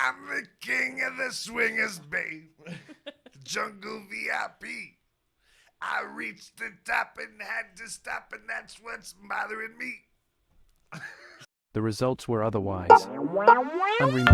I'm the king of the swingers, babe. Jungle VIP. I reached the top and had to stop, and that's what's bothering me. The results were otherwise unremarkable.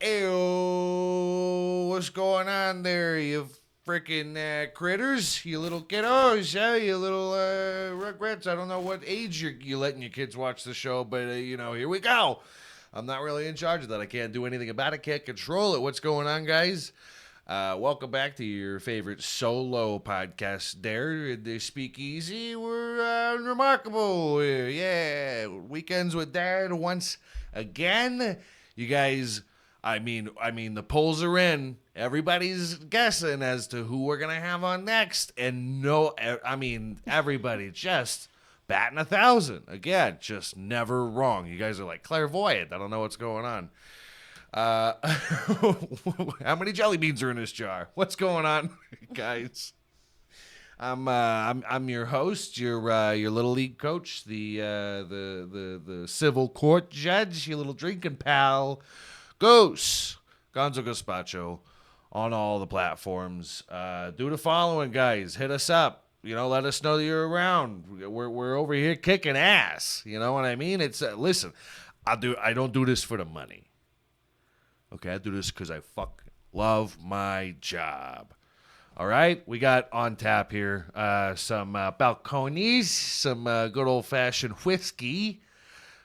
Ew, what's going on there, you freaking critters? You little kiddos, yeah? You little rugrats? I don't know what age you're letting your kids watch the show, but, here we go. I'm not really in charge of that. I can't do anything about it, can't control it. What's going on, guys? Welcome back to your favorite solo podcast there, the Speakeasy. We're Unremarkable. Yeah, Weekends with Dad once again. You guys... I mean, the polls are in. Everybody's guessing as to who we're gonna have on next, and everybody just batting 1,000 again, just never wrong. You guys are like clairvoyant. I don't know what's going on. How many jelly beans are in this jar? What's going on, guys? I'm your host, your little league coach, the civil court judge, your little drinking pal. Goose, Gonzo Gazpacho, on all the platforms. Do the following, guys. Hit us up. Let us know that you're around. We're over here kicking ass. You know what I mean? It's listen. I don't do this for the money. Okay, I do this because I fucking love my job. All right, we got on tap here some Balcones, some good old fashioned whiskey,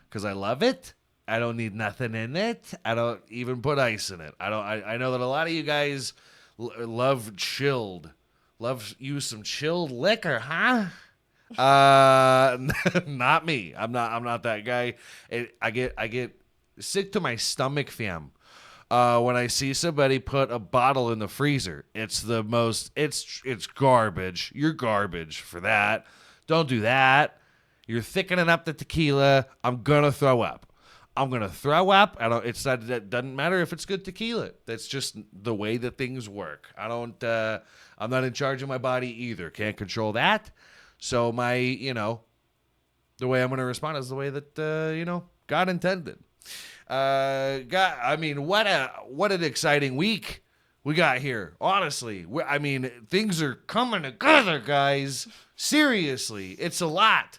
because I love it. I don't need nothing in it. I don't even put ice in it. I know that a lot of you guys love chilled. Love you some chilled liquor, huh? Not me. I'm not that guy. I get sick to my stomach, fam. When I see somebody put a bottle in the freezer. It's garbage. You're garbage for that. Don't do that. You're thickening up the tequila. I'm gonna throw up. It doesn't matter if it's good tequila. That's just the way that things work. I'm not in charge of my body either. Can't control that. So the way I'm going to respond is the way that, God intended. What an exciting week we got here. Honestly, things are coming together, guys. Seriously, it's a lot.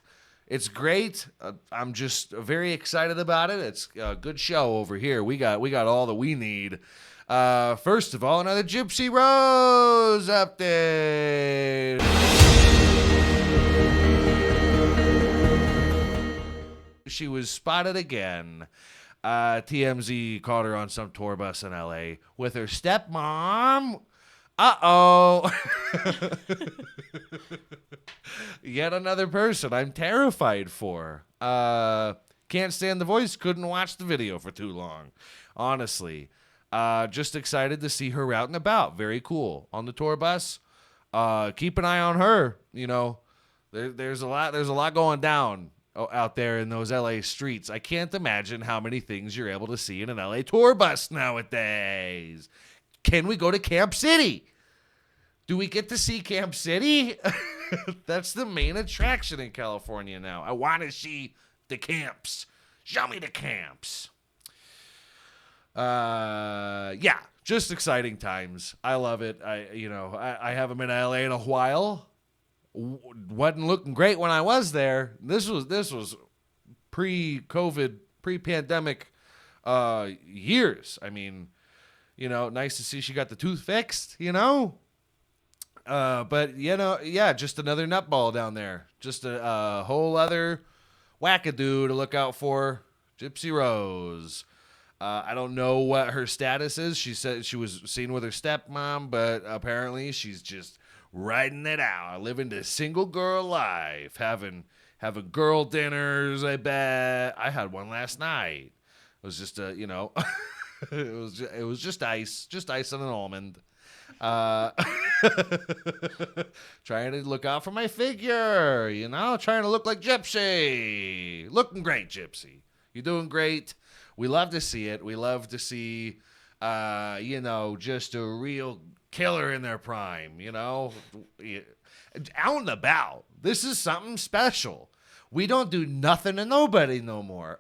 It's great. I'm just very excited about it. It's a good show over here. We got all that we need. First of all, another Gypsy Rose update. She was spotted again. TMZ caught her on some tour bus in LA with her stepmom. Uh-oh. Yet another person I'm terrified for. Can't stand the voice. Couldn't watch the video for too long. Honestly. Just excited to see her out and about. Very cool. On the tour bus. Keep an eye on her. There's a lot going down out there in those LA streets. I can't imagine how many things you're able to see in an LA tour bus nowadays. Can we go to Camp City? Do we get to see Camp City? That's the main attraction in California now. I want to see the camps. Show me the camps. Yeah, just exciting times. I love it. I haven't been to LA in a while. Wasn't looking great when I was there. This was pre-COVID, pre-pandemic years. Nice to see she got the tooth fixed, But, just another nutball down there. Just a whole other wackadoo to look out for. Gypsy Rose. I don't know what her status is. She said she was seen with her stepmom, but apparently she's just riding it out. Living the single girl life. Having girl dinners, I bet. I had one last night. It was just it was just ice and an almond. Trying to look out for my figure, trying to look like Gypsy. Looking great, Gypsy. You're doing great. We love to see it. We love to see, just a real killer in their prime, out and about. This is something special. We don't do nothing to nobody no more.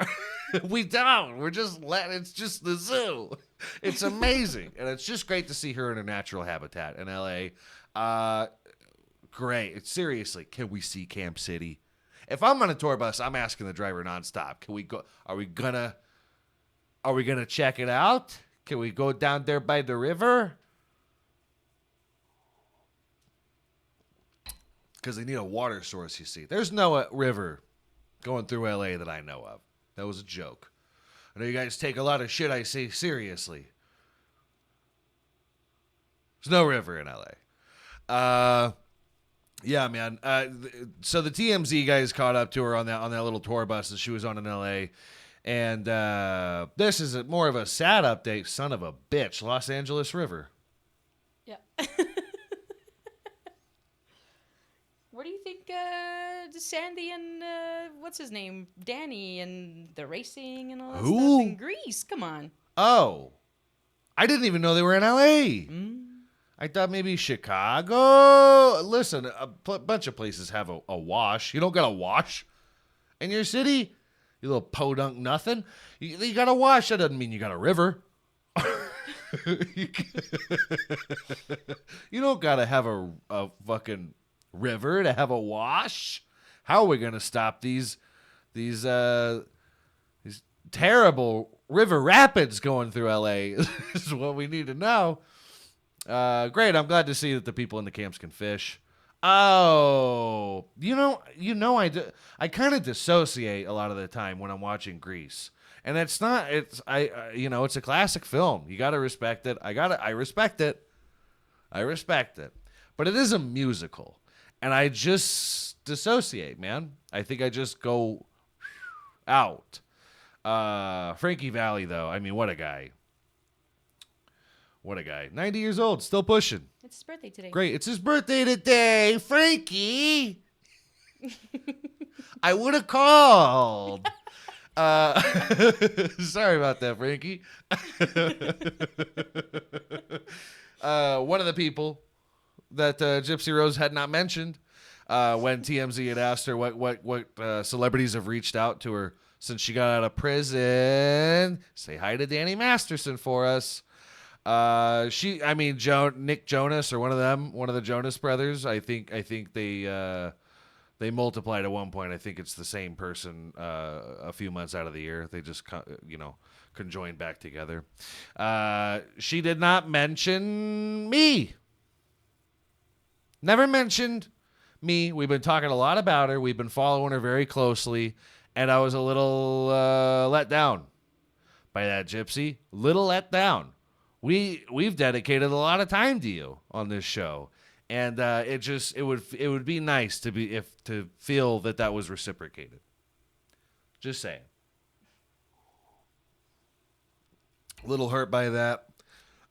We don't. We're just it's just the zoo. It's amazing. And it's just great to see her in her natural habitat in LA. Great. Seriously, can we see Camp City? If I'm on a tour bus, I'm asking the driver nonstop. Can we go? Are we gonna check it out? Can we go down there by the river? Because they need a water source, you see. There's no river going through LA that I know of. That was a joke. I know you guys take a lot of shit I say seriously. There's no river in LA. Yeah, man. So the TMZ guys caught up to her on that little tour bus that she was on in LA. And this is more of a sad update. Son of a bitch. Los Angeles River. Yeah. What do you think Sandy and what's his name? Danny and the racing and all that stuff in Greece? Come on. Oh. I didn't even know they were in LA. I thought maybe Chicago. Listen, a bunch of places have a wash. You don't got a wash in your city? You little podunk nothing. You got a wash. That doesn't mean you got a river. You don't got to have a fucking river to have a wash. How are we going to stop these terrible river rapids going through LA is what we need to know. Great. I'm glad to see that the people in the camps can fish. Oh, I kind of dissociate a lot of the time when I'm watching Grease, and it's a classic film. You got to respect it. I respect it. But it is a musical, and I just dissociate, man. I think I just go out. Frankie Valli, though, I mean, what a guy. 90 years old, still pushing. It's his birthday today. Great. It's his birthday today, Frankie. I would have called. Sorry about that, Frankie. One of the people that Gypsy Rose had not mentioned when TMZ had asked her what celebrities have reached out to her since she got out of prison. Say hi to Danny Masterson for us. Nick Jonas or one of the Jonas brothers. I think they multiplied at one point. I think it's the same person a few months out of the year. They just conjoined back together. She did not mention me. Never mentioned me. We've been talking a lot about her. We've been following her very closely, and I was a little let down by that, Gypsy. Little let down. We've dedicated a lot of time to you on this show, and it would be nice to feel that was reciprocated. Just saying. A little hurt by that.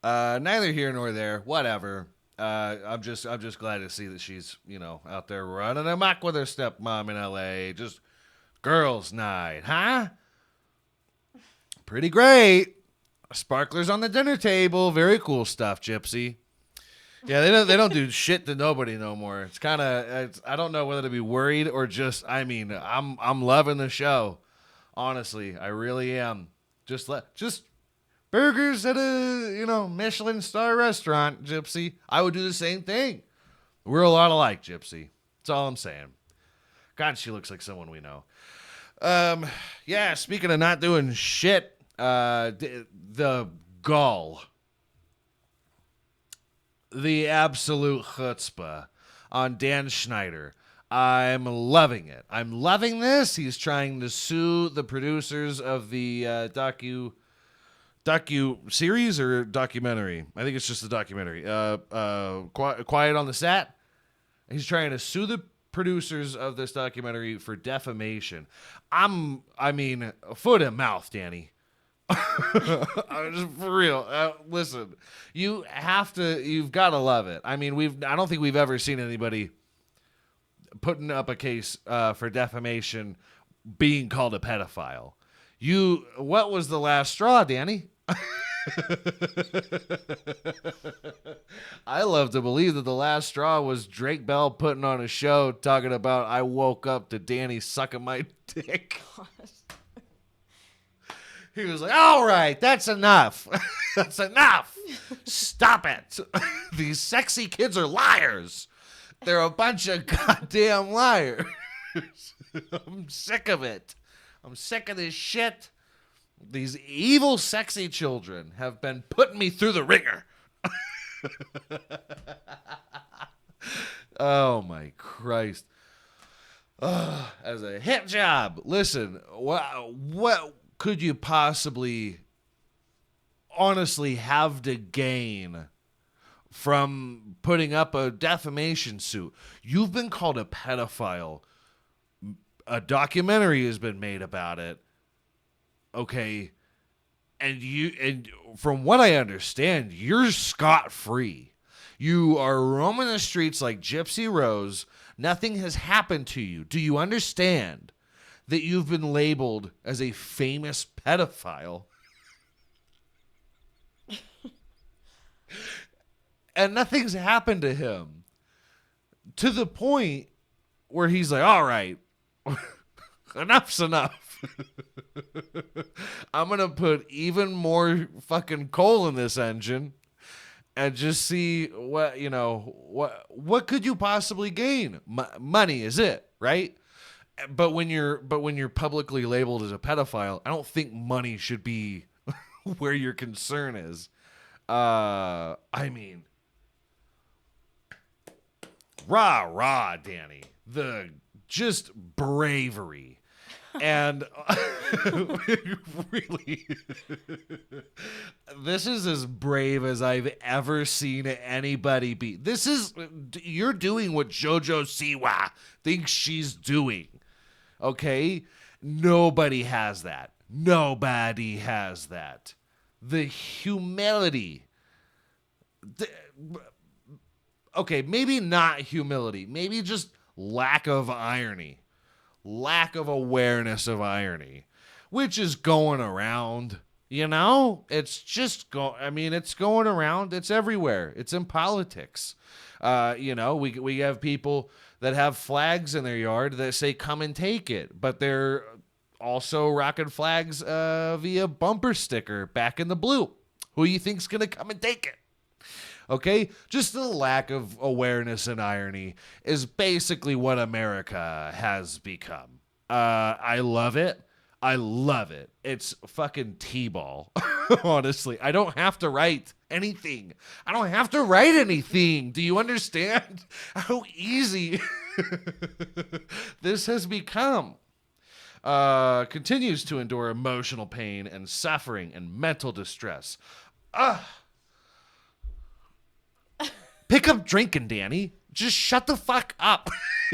Neither here nor there. Whatever. I'm just glad to see that she's out there running amok with her stepmom in LA. Just girls' night, huh? Pretty great. Sparklers on the dinner table. Very cool stuff, Gypsy. Yeah, they don't do shit to nobody no more. It's kind of I don't know whether to be worried or just I'm loving the show. Honestly, I really am. Just burgers at a Michelin star restaurant, Gypsy. I would do the same thing. We're a lot alike, Gypsy. That's all I'm saying. God, she looks like someone we know. Yeah, speaking of not doing shit, the gall, the absolute chutzpah on Dan Schneider. I'm loving it. I'm loving this. He's trying to sue the producers of the docu series or documentary. I think it's just a documentary. Quiet on the Set. He's trying to sue the producers of this documentary for defamation. Foot and mouth, Danny. Just for real. Listen, you've got to love it. I don't think we've ever seen anybody putting up a case for defamation being called a pedophile. What was the last straw, Danny? I love to believe that the last straw was Drake Bell putting on a show talking about I woke up to Danny sucking my dick. He was like, all right, that's enough. That's enough. Stop it. These sexy kids are liars. They're a bunch of goddamn liars. I'm sick of it. I'm sick of this shit. These evil, sexy children have been putting me through the ringer. Oh, my Christ. As a hit job, listen, what could you possibly honestly have to gain from putting up a defamation suit? You've been called a pedophile. A documentary has been made about it. Okay. And from what I understand, you're scot-free. You are roaming the streets like Gypsy Rose. Nothing has happened to you. Do you understand that you've been labeled as a famous pedophile? And nothing's happened to him. To the point where he's like, all right, enough's enough. I'm going to put even more fucking coal in this engine and just see what could you possibly gain? Money is it, right? But when you're publicly labeled as a pedophile, I don't think money should be where your concern is. I mean, rah, Danny. The just bravery. And really, this is as brave as I've ever seen anybody be. You're doing what JoJo Siwa thinks she's doing. Okay? Nobody has that. Nobody has that. The humility. Okay, maybe not humility. Maybe just lack of irony. Lack of awareness of irony, which is going around, it's just it's going around. It's everywhere. It's in politics. We have people that have flags in their yard that say come and take it, but they're also rocking flags via bumper sticker back in the blue. Who you think's going to come and take it? Okay, just the lack of awareness and irony is basically what America has become. I love it. I love it. It's fucking T-ball. Honestly, I don't have to write anything. Do you understand how easy this has become? Continues to endure emotional pain and suffering and mental distress. Pick up drinking, Danny. Just shut the fuck up.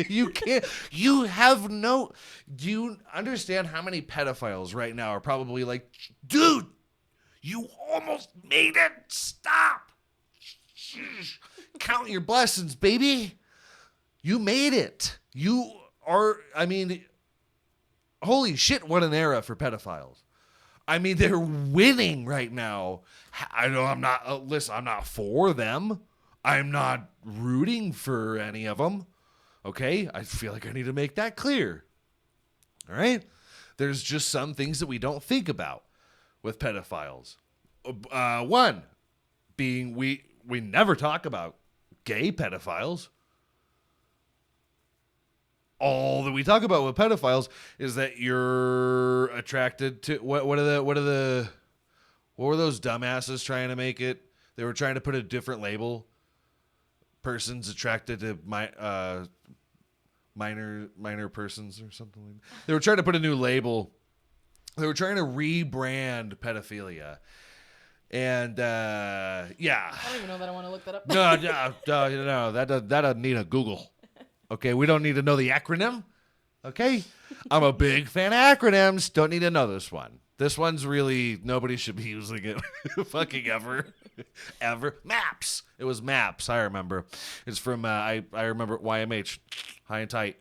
You can't. Do you understand how many pedophiles right now are probably like, dude, you almost made it. Stop. Count your blessings, baby. You made it. Holy shit, what an era for pedophiles. They're winning right now. I'm not for them. I'm not rooting for any of them. Okay? I feel like I need to make that clear. All right? There's just some things that we don't think about with pedophiles. One being we never talk about gay pedophiles. All that we talk about with pedophiles is that you're attracted to what were those dumbasses trying to make it? They were trying to put a different label. Persons attracted to minor persons or something like that. They were trying to put a new label. They were trying to rebrand pedophilia. And yeah. I don't even know that I want to look that up. No, that doesn't need a Google. Okay, we don't need to know the acronym. Okay? I'm a big fan of acronyms. Don't need to know this one. This one's really, nobody should be using it fucking ever. Ever. MAPS. It was MAPS, I remember. It's from, I remember YMH. High and tight.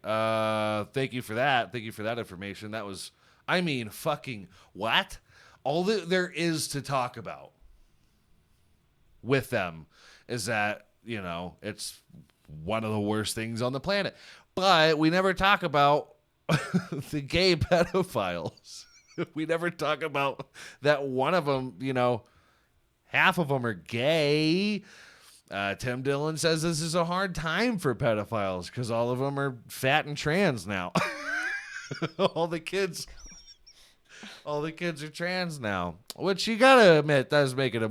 Thank you for that. Thank you for that information. That was, I mean, fucking what? All that there is to talk about with them is that, it's one of the worst things on the planet. But we never talk about the gay pedophiles. We never talk about that one of them, half of them are gay. Tim Dillon says this is a hard time for pedophiles because all of them are fat and trans now. all the kids are trans now, which you gotta admit does make it a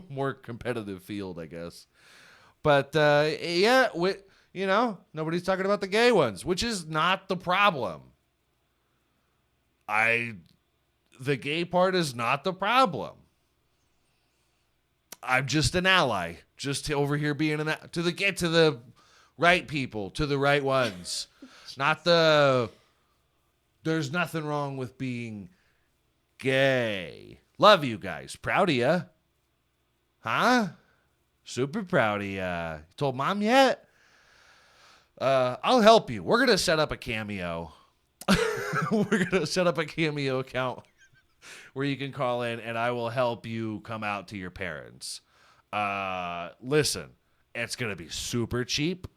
more competitive field, I guess. But nobody's talking about the gay ones, which is not the problem. The gay part is not the problem. I'm just an ally, just over here being to the right people, to the right ones. There's nothing wrong with being gay. Love you guys. Proud of you. Huh? Super proud of you. Told mom yet? I'll help you. We're going to set up a Cameo. We're going to set up a Cameo account where you can call in and I will help you come out to your parents. Listen, it's going to be super cheap.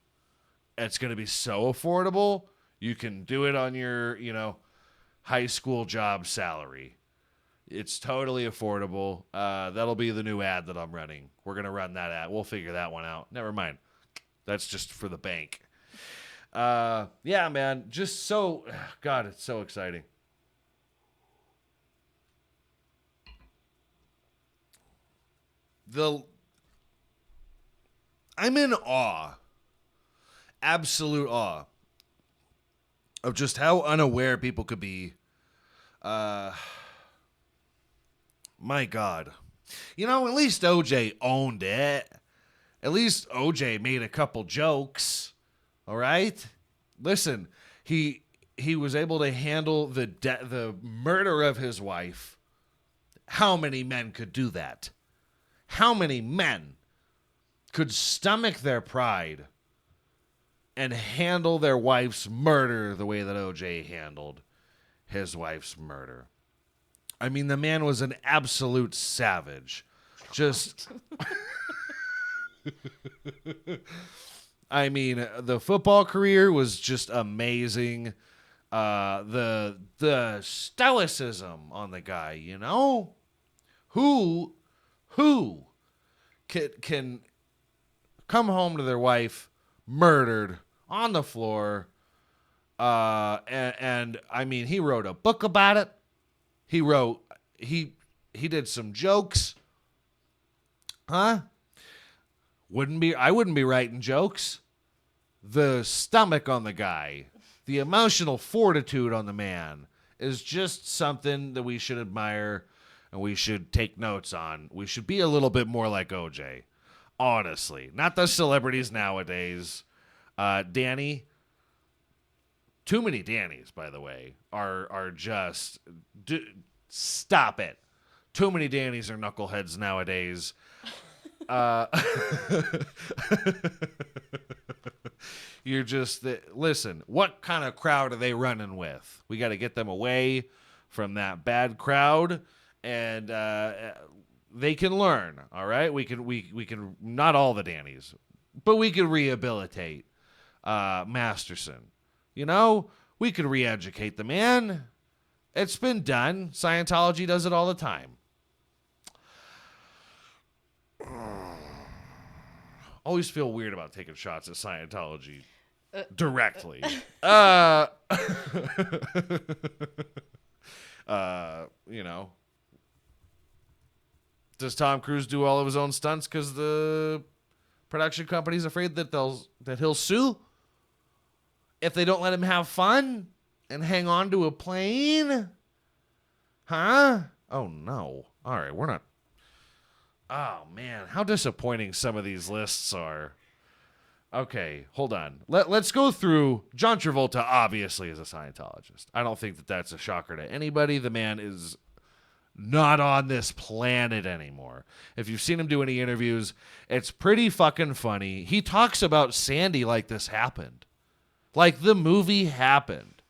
It's going to be so affordable. You can do it on your, high school job salary. It's totally affordable. That'll be the new ad that I'm running. We're going to run that ad. We'll figure that one out. Never mind. That's just for the bank. Yeah, man. Just so, God, it's so exciting. I'm in awe, absolute awe, of just how unaware people could be. My God. At least OJ owned it. At least OJ made a couple jokes. All right? Listen, he was able to handle the murder of his wife. How many men could do that? How many men could stomach their pride and handle their wife's murder the way that OJ handled his wife's murder? I mean, the man was an absolute savage. Just, I mean, the football career was just amazing. The stoicism on the guy, who can come home to their wife murdered on the floor, and I mean, he wrote a book about it. He did some jokes. Huh? I wouldn't be writing jokes. The stomach on the guy, the emotional fortitude on the man is just something that we should admire and we should take notes on. We should be a little bit more like OJ. Honestly. Not the celebrities nowadays. Danny, too many Dannys, by the way, are just... stop it. Too many Dannys are knuckleheads nowadays. You're just... listen, what kind of crowd are they running with? We got to get them away from that bad crowd, and they can learn, all right? We can not all the Dannys, but we can rehabilitate Masterson. We could re-educate the man. It's been done. Scientology does it all the time. Always feel weird about taking shots at Scientology directly. Does Tom Cruise do all of his own stunts because the production company's afraid that he'll sue if they don't let him have fun and hang on to a plane? Huh? Oh, no. All right, we're not... Oh, man, how disappointing some of these lists are. Okay, hold on. Let's go through... John Travolta obviously is a Scientologist. I don't think that that's a shocker to anybody. The man is not on this planet anymore. If you've seen him do any interviews, it's pretty fucking funny. He talks about Sandy like this happened. Like the movie happened.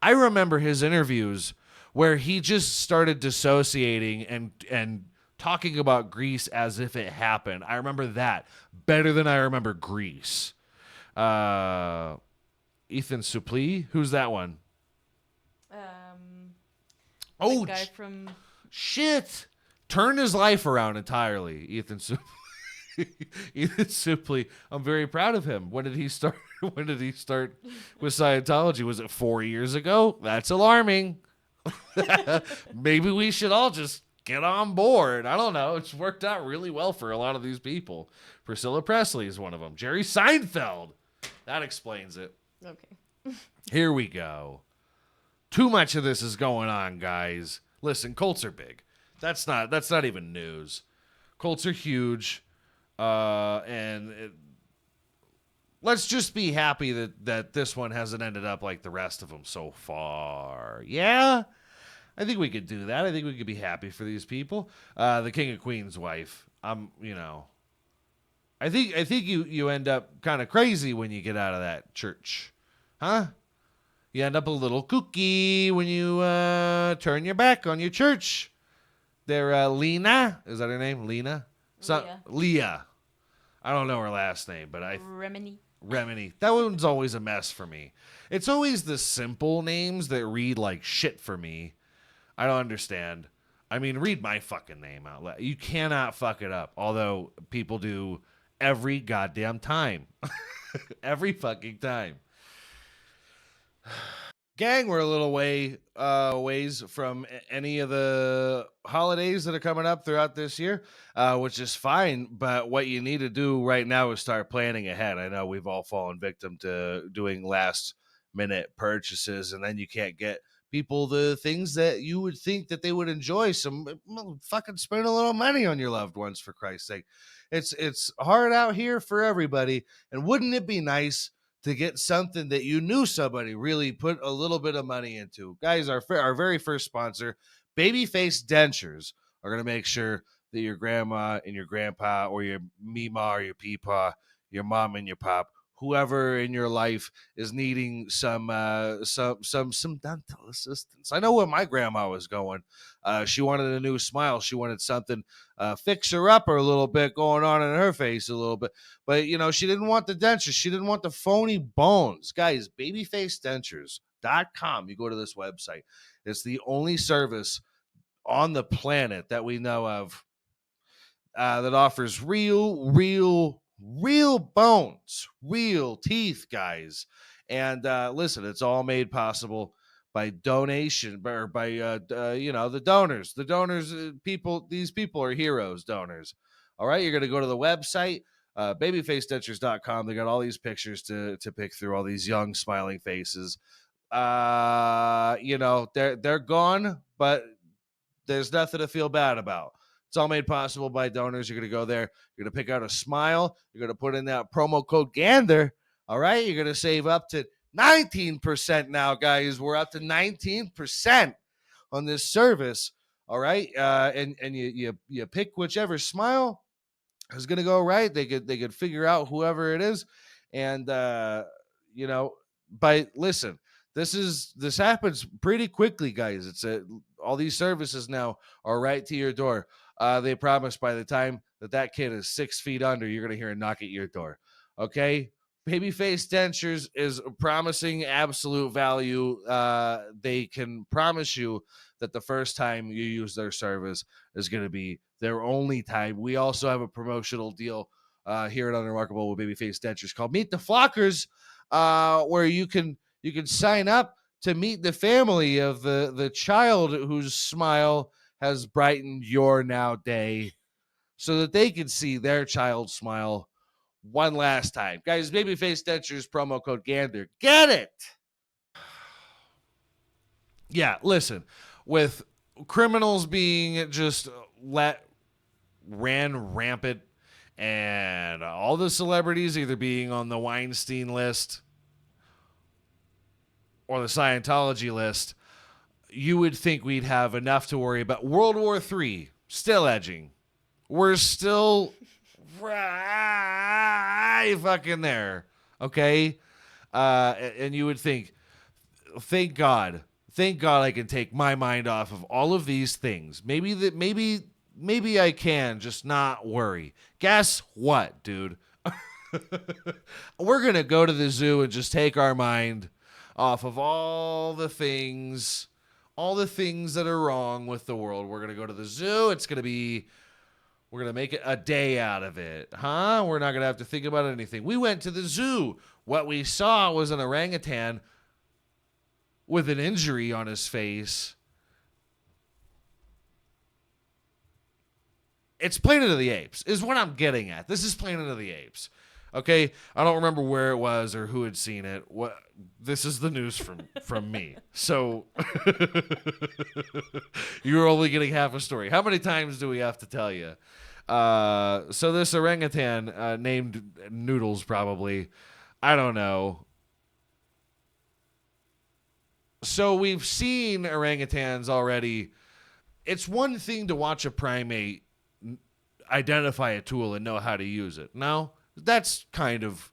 I remember his interviews where he just started dissociating and talking about Grease as if it happened. I remember that better than I remember Grease. Ethan Suplee, who's that one? The guy from shit! Turned his life around entirely. Ethan Suplee. Ethan Suplee. I'm very proud of him. When did he start? When did he start with Scientology? Was it 4 years ago? That's alarming. Maybe we should all just get on board. I don't know. It's worked out really well for a lot of these people. Priscilla Presley is one of them. Jerry Seinfeld. That explains it. Okay. Here we go. Too much of this is going on, guys. Listen, Colts are big. That's not even news. Colts are huge. Let's just be happy that this one hasn't ended up like the rest of them so far. Yeah, I think we could do that. I think we could be happy for these people. The King of Queens' wife. I think you end up kind of crazy when you get out of that church, huh? You end up a little kooky when you turn your back on your church. They're Lena. Is that her name? Lena? Leah. I don't know her last name, but Remini. That one's always a mess for me. It's always the simple names that read like shit for me. I don't understand. I mean, read my fucking name out loud. You cannot fuck it up. Although people do every goddamn time. Every fucking time. Gang, we're a little ways from any of the holidays that are coming up throughout this year, which is fine. But what you need to do right now is start planning ahead. I know we've all fallen victim to doing last-minute purchases, and then you can't get people the things that you would think that they would enjoy. Fucking spend a little money on your loved ones, for Christ's sake. It's hard out here for everybody, and wouldn't it be nice to get something that you knew somebody really put a little bit of money into? Guys, our very first sponsor, Babyface Dentures, are going to make sure that your grandma and your grandpa, or your mima or your peepaw, your mom and your pop, whoever in your life is needing some dental assistance. I know where my grandma was going. She wanted a new smile. She wanted something fix her up a little bit going on in her face a little bit. But, she didn't want the dentures. She didn't want the phony bones. Guys, babyfacedentures.com. You go to this website. It's the only service on the planet that we know of that offers real bones, real teeth, guys. And listen, it's all made possible by donation, or by the donors. The donors, people. These people are heroes, donors. All right, you're gonna go to the website, babyfacedentures.com. They got all these pictures to pick through, all these young smiling faces. They're gone, but there's nothing to feel bad about. It's all made possible by donors. You're going to go there. You're going to pick out a smile. You're going to put in that promo code GANDER. All right. You're going to save up to 19% now, guys. We're up to 19% on this service. All right. And you pick whichever smile is going to go right. They could figure out whoever it is. And, listen, this happens pretty quickly, guys. All these services now are right to your door. They promise by the time that kid is 6 feet under, you're going to hear a knock at your door. Okay? Babyface Dentures is promising absolute value. They can promise you that the first time you use their service is going to be their only time. We also have a promotional deal here at Unremarkable with Babyface Dentures called Meet the Flockers, where you can sign up to meet the family of the child whose smile has brightened your now day, so that they can see their child smile one last time. Guys, Babyface Dentures, promo code GANDER. Get it! Yeah, listen, with criminals being just ran rampant, and all the celebrities either being on the Weinstein list or the Scientology list, you would think we'd have enough to worry about. World War III, still edging. We're still right fucking there, okay? And you would think thank God I can take my mind off of all of these things. Maybe I can just not worry. Guess what, dude? We're going to go to the zoo and just take our mind off of all the things that are wrong with the world. We're going to go to the zoo. We're going to make it a day out of it. Huh? We're not going to have to think about anything. We went to the zoo. What we saw was an orangutan with an injury on his face. It's Planet of the Apes, is what I'm getting at. This is Planet of the Apes. Okay? I don't remember where it was or who had seen it. This is the news from me. So you're only getting half a story. How many times do we have to tell you? So this orangutan, named Noodles probably, I don't know. So we've seen orangutans already. It's one thing to watch a primate identify a tool and know how to use it. No, that's kind of,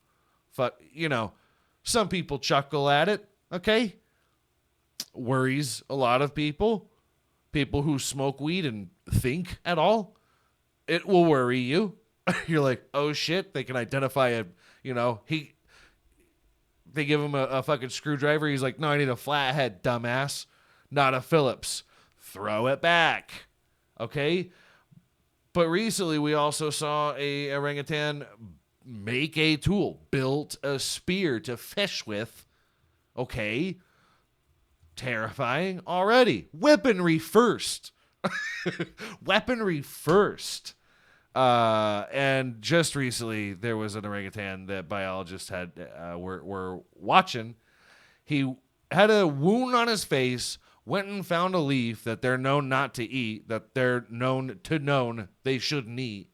some people chuckle at it, okay? Worries a lot of people. People who smoke weed and think at all. It will worry you. You're like, oh shit, they can identify they give him a fucking screwdriver. He's like, no, I need a flathead, dumbass. Not a Phillips. Throw it back. Okay? But recently we also saw a orangutan make a tool, built a spear to fish with. Okay? Terrifying already. Weaponry first. Weaponry first. And just recently, there was an orangutan that biologists were watching. He had a wound on his face, went and found a leaf that they're known not to eat, that they're known they shouldn't eat.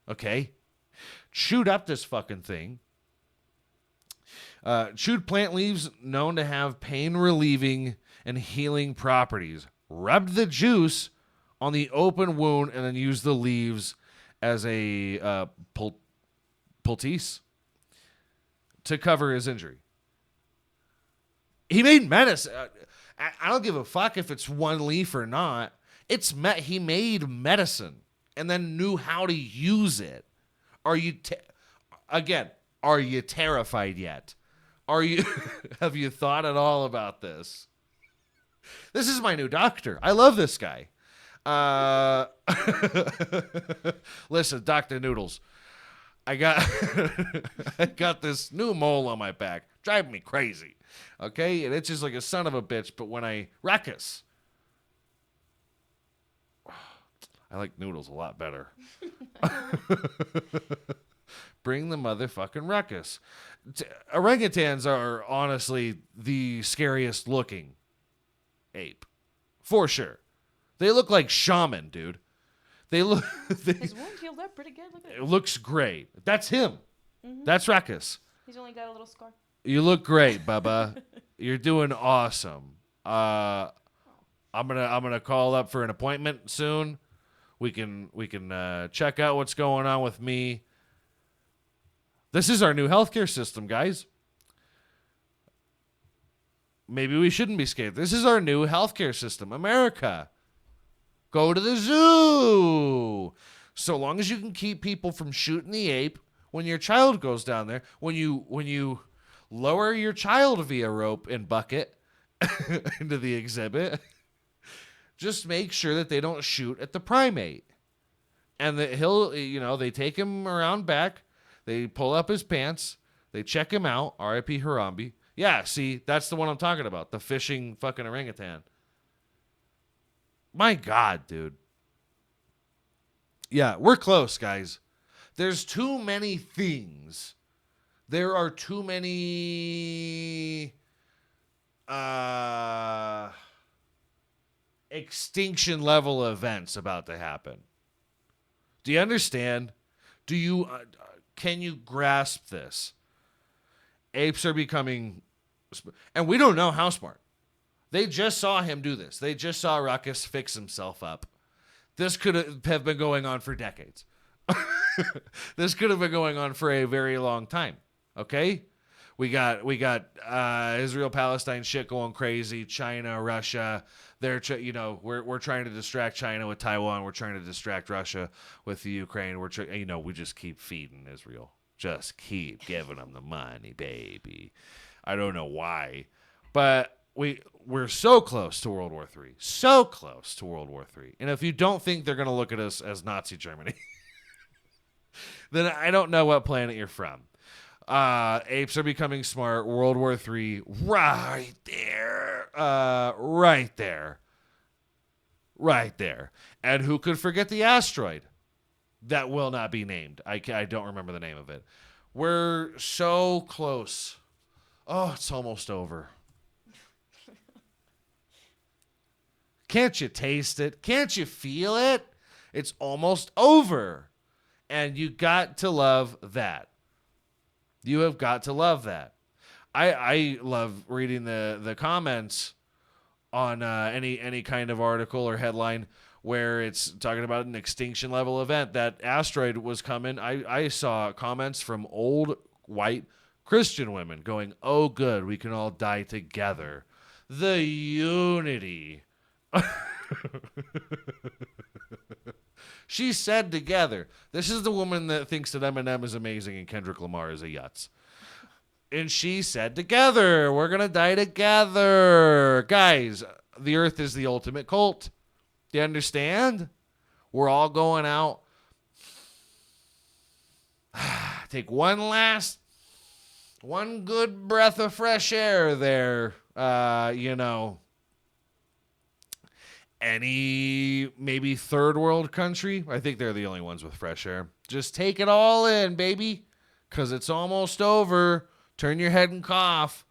Okay? Chewed up this fucking thing. Chewed plant leaves known to have pain-relieving and healing properties. Rubbed the juice on the open wound and then used the leaves as a poultice to cover his injury. He made medicine. I don't give a fuck if it's one leaf or not. He made medicine and then knew how to use it. Are you terrified yet? Have you thought at all about this? This is my new doctor. I love this guy. Listen, Dr. Noodles, I got this new mole on my back, driving me crazy. Okay, and it's just like a son of a bitch. But when Rakus, I like Noodles a lot better. Bring the motherfucking Rakus. Orangutans are honestly the scariest looking ape, for sure. They look like shaman, dude. His wound healed up pretty good. Look at it. It looks great. That's him. Mm-hmm. That's Rakus. He's only got a little scar. You look great, Bubba. You're doing awesome. I'm gonna call up for an appointment soon. We can check out what's going on with me. This is our new healthcare system, guys. Maybe we shouldn't be scared. This is our new healthcare system, America. Go to the zoo. So long as you can keep people from shooting the ape when your child goes down there, when you lower your child via rope and bucket into the exhibit, just make sure that they don't shoot at the primate. And that they take him around back, they pull up his pants, they check him out, R.I.P. Harambe. Yeah, see, that's the one I'm talking about, the fishing fucking orangutan. My God, dude. Yeah, we're close, guys. There's too many things. There are too many extinction level events about to happen. Do you understand? Can you grasp this? Apes are becoming, and we don't know how smart. They just saw him do this. They just saw Rakus fix himself up. This could have been going on for decades. This could have been going on for a very long time. Okay? We got Israel Palestine shit going crazy. China, Russia. They're we're trying to distract China with Taiwan. We're trying to distract Russia with the Ukraine. We just keep feeding Israel. Just keep giving them the money, baby. I don't know why, but we're so close to World War III. So close to World War III. And if you don't think they're going to look at us as Nazi Germany, then I don't know what planet you're from. Apes are becoming smart. World War III, right there. Right there. Right there. And who could forget the asteroid that will not be named? I don't remember the name of it. We're so close. Oh, it's almost over. Can't you taste it? Can't you feel it? It's almost over. And you got to love that. You have got to love that. I love reading the comments on any kind of article or headline where it's talking about an extinction level event. That asteroid was coming. I saw comments from old white Christian women going, "Oh, good, we can all die together." The unity. She said together. This is the woman that thinks that Eminem is amazing and Kendrick Lamar is a yutz. And she said together, we're going to die together. Guys, the earth is the ultimate cult. Do you understand? We're all going out. Take one good breath of fresh air there. Any maybe third world country, I think they're the only ones with fresh air. Just take it all in, baby, because it's almost over. Turn your head and cough.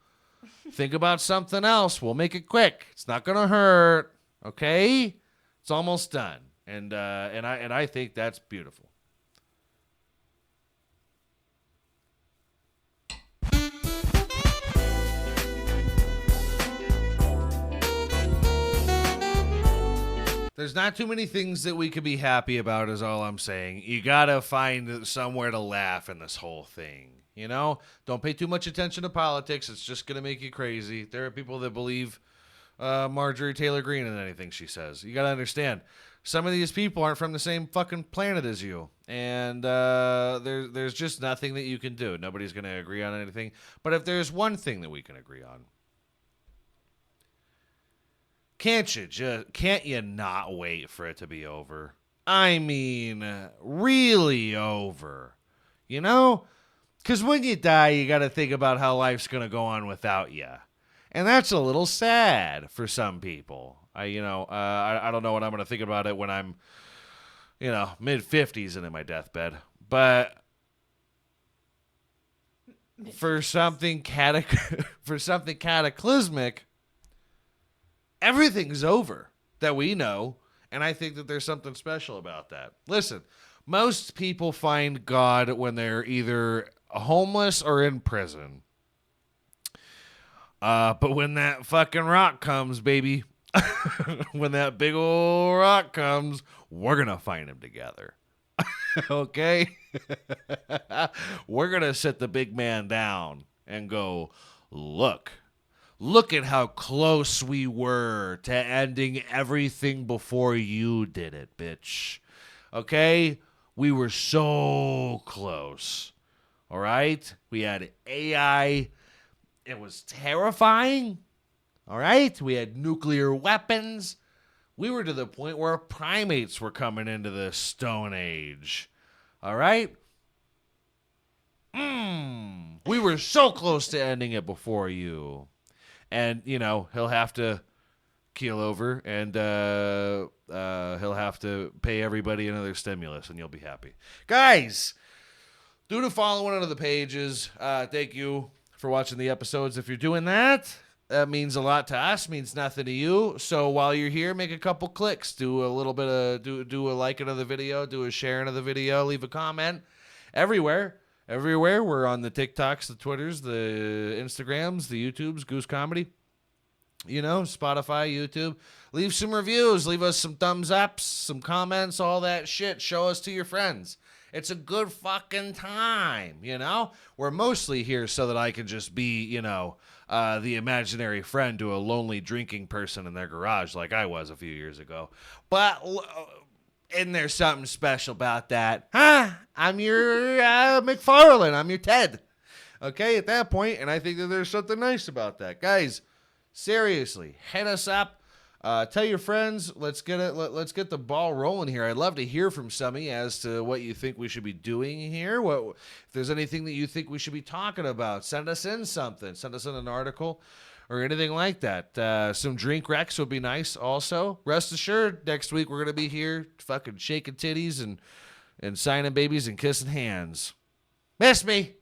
Think about something else. We'll make it quick. It's not going to hurt, okay? It's almost done. And I think that's beautiful. There's not too many things that we could be happy about is all I'm saying. You got to find somewhere to laugh in this whole thing. Don't pay too much attention to politics. It's just going to make you crazy. There are people that believe Marjorie Taylor Greene in anything she says. You got to understand. Some of these people aren't from the same fucking planet as you. And there's just nothing that you can do. Nobody's going to agree on anything. But if there's one thing that we can agree on, can't you not wait for it to be over? I mean, really over. Because when you die, you got to think about how life's going to go on without you. And that's a little sad for some people. I don't know what I'm going to think about it when I'm, mid-50s and in my deathbed. But for something cataclysmic, everything's over that we know, and I think that there's something special about that. Listen, most people find God when they're either homeless or in prison. But when that fucking rock comes, baby, when that big old rock comes, we're going to find him together. Okay? We're going to sit the big man down and go, look at how close we were to ending everything before you did it, bitch. Okay? We were so close. All right? We had AI. It was terrifying. All right? We had nuclear weapons. We were to the point where primates were coming into the Stone Age. All right? We were so close to ending it before you. And, he'll have to keel over, and he'll have to pay everybody another stimulus, and you'll be happy. Guys, do the following under the pages. Thank you for watching the episodes. If you're doing that, that means a lot to us, means nothing to you. So while you're here, make a couple clicks. Do a little bit of, do a liking of the video, do a sharing of the video, leave a comment. Everywhere, we're on the TikToks, the Twitters, the Instagrams, the YouTubes, Goose Comedy, Spotify, YouTube. Leave some reviews, leave us some thumbs ups, some comments, all that shit. Show us to your friends. It's a good fucking time, you know? We're mostly here so that I can just be, the imaginary friend to a lonely drinking person in their garage like I was a few years ago. But isn't there something special about that? I'm your McFarlane. I'm your Ted. Okay, at that point, and I think that there's something nice about that. Guys, seriously, hit us up. Tell your friends. Let's get it. Let's get the ball rolling here. I'd love to hear from somebody as to what you think we should be doing here. If there's anything that you think we should be talking about, send us in something. Send us in an article or anything like that. Some drink recs would be nice. Also, rest assured, next week we're gonna be here, fucking shaking titties and signing babies and kissing hands. Miss me.